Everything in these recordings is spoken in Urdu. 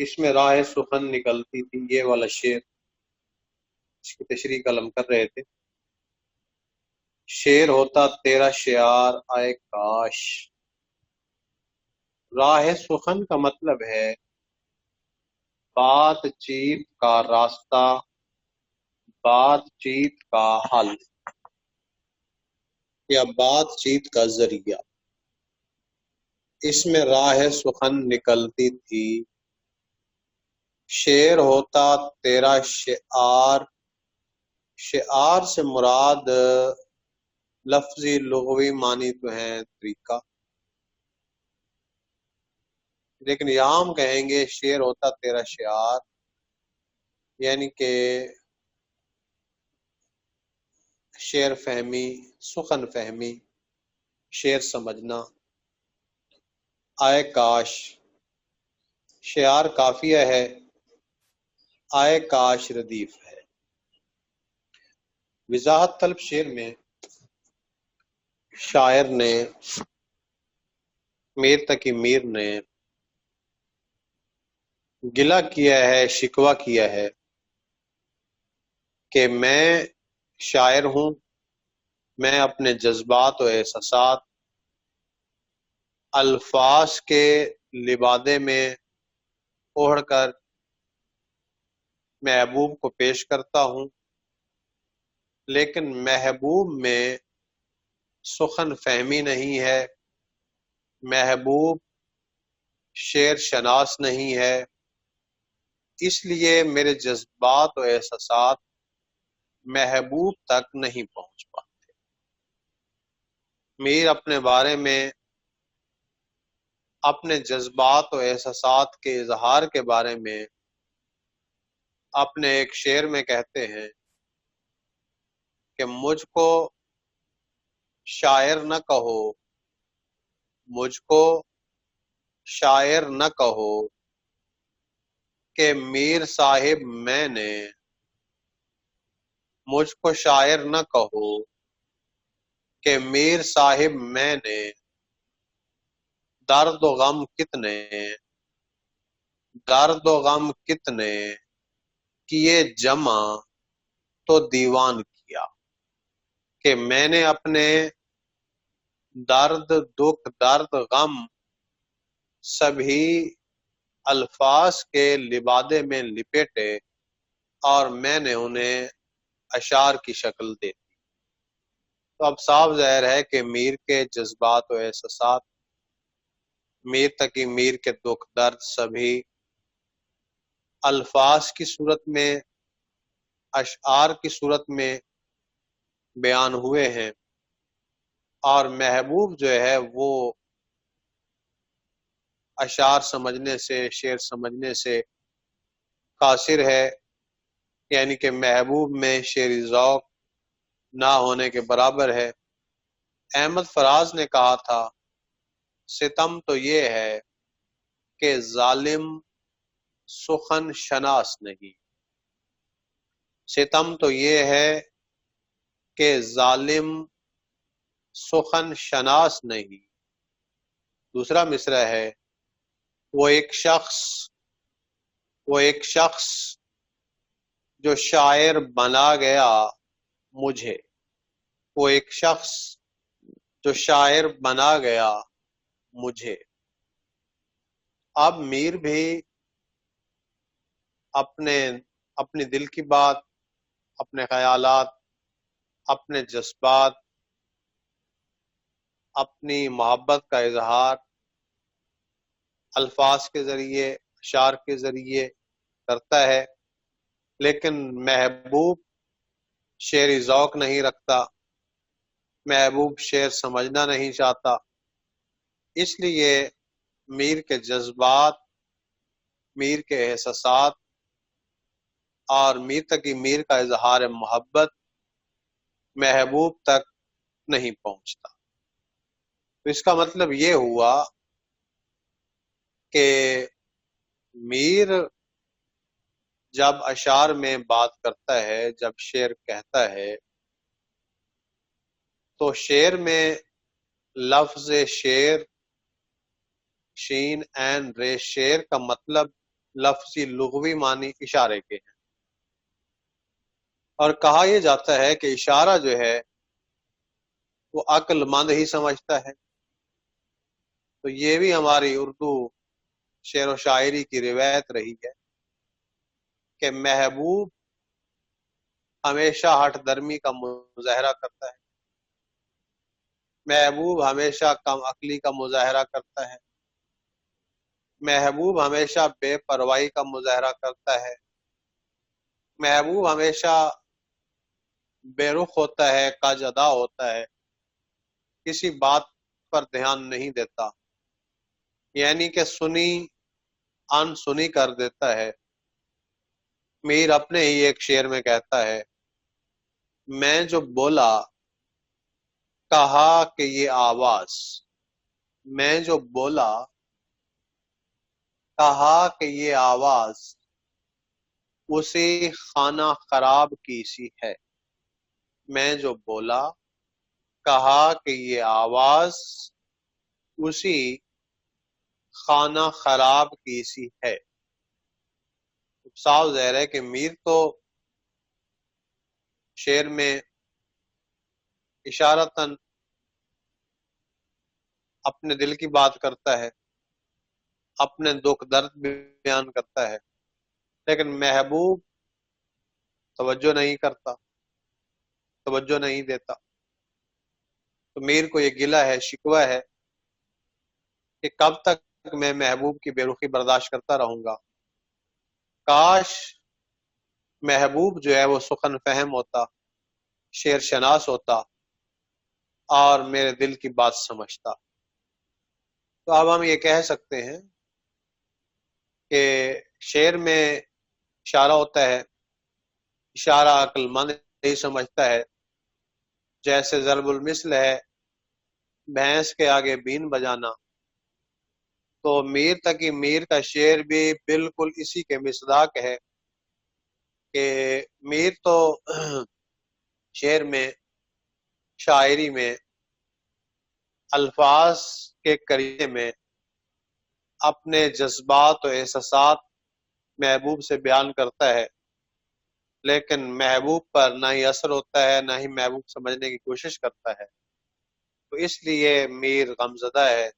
اس میں راہ سخن نکلتی تھی، یہ والا شعر اس کی تشریح قلم کر رہے تھے۔ شعر ہوتا تیرا شعار آئے کاش، راہ سخن کا مطلب ہے بات چیت کا راستہ، بات چیت کا حل یا بات چیت کا ذریعہ۔ اس میں راہ سخن نکلتی تھی، شعر ہوتا تیرا شعار۔ شعار سے مراد لفظی لغوی معنی تو ہیں طریقہ، لیکن یہاں ہم کہیں گے شعر ہوتا تیرا شعار، یعنی کہ شعر فہمی، سخن فہمی، شعر سمجھنا۔ آئے کاش، شعار کافیہ ہے، آئے کاش ردیف ہے۔ وضاحت طلب شعر میں شاعر نے، میر تقی میر نے گلہ کیا ہے، شکوہ کیا ہے کہ میں شاعر ہوں، میں اپنے جذبات و احساسات الفاظ کے لبادے میں اوڑھ کر محبوب کو پیش کرتا ہوں، لیکن محبوب میں سخن فہمی نہیں ہے، محبوب شعر شناس نہیں ہے، اس لیے میرے جذبات و احساسات محبوب تک نہیں پہنچ پاتے۔ میر اپنے بارے میں، اپنے جذبات و احساسات کے اظہار کے بارے میں اپنے ایک شعر میں کہتے ہیں کہ مجھ کو شاعر نہ کہو، مجھ کو شاعر نہ کہو کہ میر صاحب میں نے، مجھ کو شاعر نہ کہو کہ میر صاحب میں نے، درد و غم کتنے، درد و غم کتنے کیے جمع تو دیوان کیا، کہ میں نے اپنے درد دکھ درد غم سبھی الفاظ کے لبادے میں لپیٹے اور میں نے انہیں اشعار کی شکل دے دی۔ تو اب صاف ظاہر ہے کہ میر کے جذبات و احساسات، میر تقی میر کے دکھ درد سبھی الفاظ کی صورت میں، اشعار کی صورت میں بیان ہوئے ہیں، اور محبوب جو ہے وہ اشعار سمجھنے سے، شعر سمجھنے سے قاصر ہے، یعنی کہ محبوب میں شعری ذوق نہ ہونے کے برابر ہے۔ احمد فراز نے کہا تھا، ستم تو یہ ہے کہ ظالم سخن شناس نہیں، ستم تو یہ ہے کہ ظالم سخن شناس نہیں۔ دوسرا مصرع ہے، وہ ایک شخص جو شاعر بنا گیا مجھے، وہ ایک شخص جو شاعر بنا گیا مجھے۔ اب میر بھی اپنی دل کی بات، اپنے خیالات، اپنے جذبات، اپنی محبت کا اظہار الفاظ کے ذریعے، اشعار کے ذریعے کرتا ہے، لیکن محبوب شعری ذوق نہیں رکھتا، محبوب شعر سمجھنا نہیں چاہتا، اس لیے میر کے جذبات، میر کے احساسات اور میر تقی میر کا اظہار محبت محبوب تک نہیں پہنچتا۔ تو اس کا مطلب یہ ہوا کہ میر جب اشعار میں بات کرتا ہے، جب شعر کہتا ہے، تو شعر میں لفظ شعر، شین عین رے، شعر کا مطلب لفظی لغوی معنی اشارے کے ہیں، اور کہا یہ جاتا ہے کہ اشارہ جو ہے وہ عقل مند ہی سمجھتا ہے۔ تو یہ بھی ہماری اردو شعر و شاعری کی روایت رہی ہے کہ محبوب ہمیشہ ہٹ درمی کا مظاہرہ کرتا ہے، محبوب ہمیشہ کم عقلی کا مظاہرہ کرتا ہے، محبوب ہمیشہ بے پرواہی کا مظاہرہ کرتا ہے، محبوب ہمیشہ بے رخ ہوتا ہے، کج ادا ہوتا ہے، کسی بات پر دھیان نہیں دیتا، یعنی کہ سنی ان سنی کر دیتا ہے۔ میر اپنے ہی ایک شعر میں کہتا ہے، میں جو بولا کہا کہ یہ آواز، میں جو بولا کہا کہ یہ آواز اسی خانہ خراب کی سی ہے، میں جو بولا کہا کہ یہ آواز اسی خانہ خراب کی سی ہے۔ صاف ظاہر ہے کہ میر تو شعر میں اشارتاً اپنے دل کی بات کرتا ہے، اپنے دکھ درد بھی بیان کرتا ہے، لیکن محبوب توجہ نہیں کرتا، توجہ نہیں دیتا۔ تو میر کو یہ گلہ ہے، شکوہ ہے کہ کب تک میں محبوب کی بے رخی برداشت کرتا رہوں گا۔ کاش محبوب جو ہے وہ سخن فہم ہوتا، شعر شناس ہوتا اور میرے دل کی بات سمجھتا۔ تو اب ہم یہ کہہ سکتے ہیں کہ شعر میں اشارہ ہوتا ہے، اشارہ عقل مند نہیں سمجھتا ہے، جیسے ضرب المثل ہے بھینس کے آگے بین بجانا۔ تو میر تقی میر کا شعر بھی بالکل اسی کے مصداق ہے کہ میر تو شعر میں، شاعری میں، الفاظ کے قرینے میں اپنے جذبات و احساسات محبوب سے بیان کرتا ہے، لیکن محبوب پر نہ ہی اثر ہوتا ہے، نہ ہی محبوب سمجھنے کی کوشش کرتا ہے۔ تو اس لیے میر غمزدہ ہے۔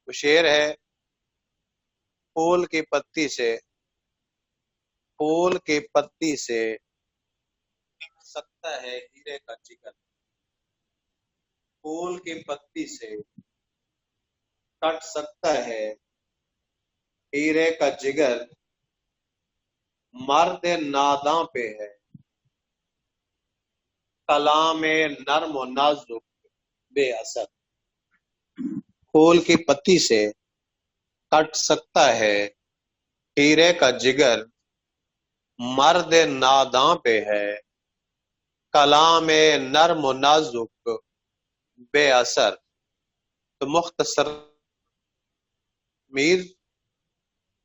وہ شعر ہے، پھول کی پتی سے، پھول کی پتی سے کٹ سکتا ہے ہیرے کا جگر، پھول کی پتی سے کٹ سکتا ہے ہیرے کا جگر، مرد ناداں پہ ہے کلام نرم و نازک بے اثر۔ پھول کی پتی سے کٹ سکتا ہے ہیرے کا جگر، مرد ناداں پہ ہے کلام نرم و نازک بے اثر۔ تو مختصر میر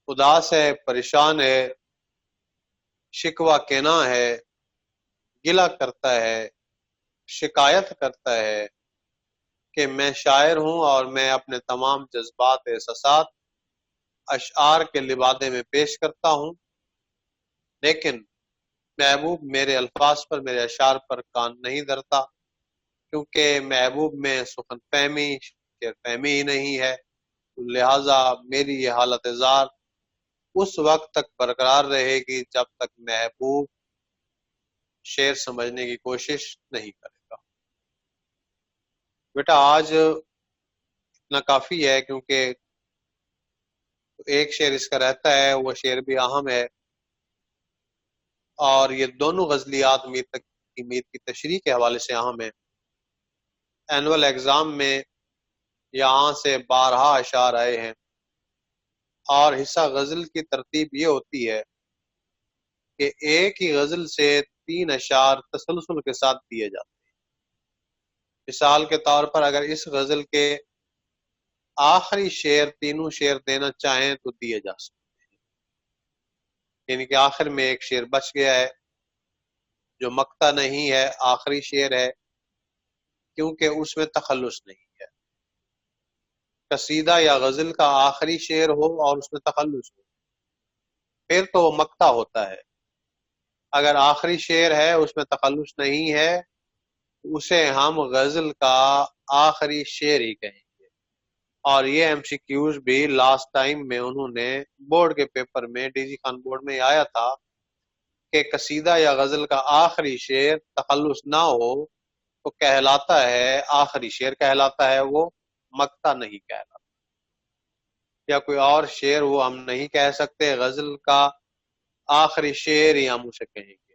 اداس ہے، پریشان ہے، شکوہ کہنا ہے، گلہ کرتا ہے، شکایت کرتا ہے کہ میں شاعر ہوں اور میں اپنے تمام جذبات احساسات اشعار کے لبادے میں پیش کرتا ہوں، لیکن محبوب میرے الفاظ پر، میرے اشعار پر کان نہیں دھرتا، کیونکہ محبوب میں سخن فہمی، شعر فہمی ہی نہیں ہے۔ لہٰذا میری یہ حالت زار اس وقت تک برقرار رہے گی جب تک محبوب شعر سمجھنے کی کوشش نہیں کرے گا۔ بیٹا آج اتنا کافی ہے، کیونکہ ایک شعر اس کا رہتا ہے، وہ شعر بھی اہم ہے، اور یہ دونوں غزلیات میر کی تشریح کے حوالے سے اہم ہے۔ اینول ایگزام میں یہاں سے 12 اشعار آئے ہیں، اور حصہ غزل کی ترتیب یہ ہوتی ہے کہ ایک ہی غزل سے 3 اشعار تسلسل کے ساتھ دیے جاتے ہیں۔ مثال کے طور پر اگر اس غزل کے آخری شعر تینوں شعر دینا چاہیں تو دیے جا سکتے ہیں، یعنی کہ آخر میں ایک شعر بچ گیا ہے جو مقطع نہیں ہے، آخری شعر ہے، کیونکہ اس میں تخلص نہیں ہے۔ قصیدہ یا غزل کا آخری شعر ہو اور اس میں تخلص ہو پھر تو وہ مقطع ہوتا ہے. اگر آخری شعر ہے اس میں تخلص نہیں ہے اسے ہم غزل کا آخری شعر ہی کہیں گے. اور یہ ایم سی کیوز بھی لاسٹ ٹائم میں انہوں نے بورڈ کے پیپر میں ڈی جی خان بورڈ میں آیا تھا کہ قصیدہ یا غزل کا آخری شعر تخلص نہ ہو تو کہلاتا ہے آخری شعر کہلاتا ہے، وہ مقطع نہیں کہلاتا. یا کوئی اور شعر وہ ہم نہیں کہہ سکتے، غزل کا آخری شعر ہی ہم اسے کہیں گے.